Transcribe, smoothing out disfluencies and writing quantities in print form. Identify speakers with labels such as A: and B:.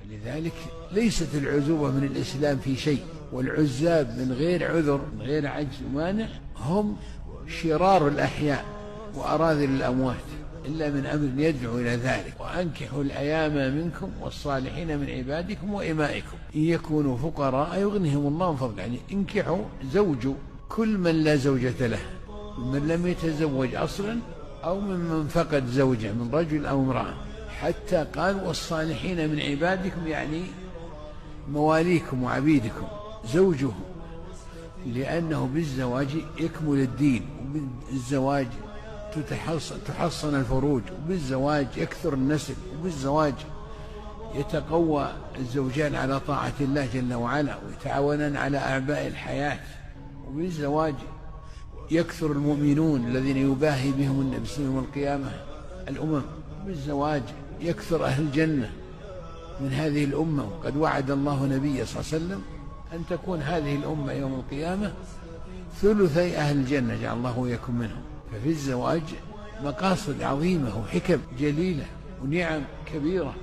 A: لذلك ليست العزوبة من الإسلام في شيء، والعزاب من غير عذر من غير عجز ومانع هم شرار الأحياء وأراذل الأموات، إلا من أمر يدعو إلى ذلك. وأنكحوا الأيام منكم والصالحين من عبادكم وإمائكم إن يكونوا فقراء يغنهم الله من فضله. يعني انكحوا، زوجوا كل من لا زوجة له، من لم يتزوج أصلا أو ممن فقد زوجة من رجل أو امرأة. حتى قال والصالحين من عبادكم، يعني مواليكم وعبيدكم، زوجه، لأنه بالزواج يكمل الدين، وبالزواج تحصن الفروج، وبالزواج يكثر النسل، وبالزواج يتقوى الزوجان على طاعة الله جل وعلا ويتعاونان على أعباء الحياة، وبالزواج يكثر المؤمنون الذين يباهي بهم النبي صلى الله عليه وسلم يوم القيامة الأمم، وبالزواج يكثر أهل الجنة من هذه الأمة. وقد وعد الله نبيه صلى الله عليه وسلم أن تكون هذه الأمة يوم القيامة ثلثي أهل الجنة، جعل الله وإياكم منهم. ففي الزواج مقاصد عظيمة وحكم جليلة ونعم كبيرة.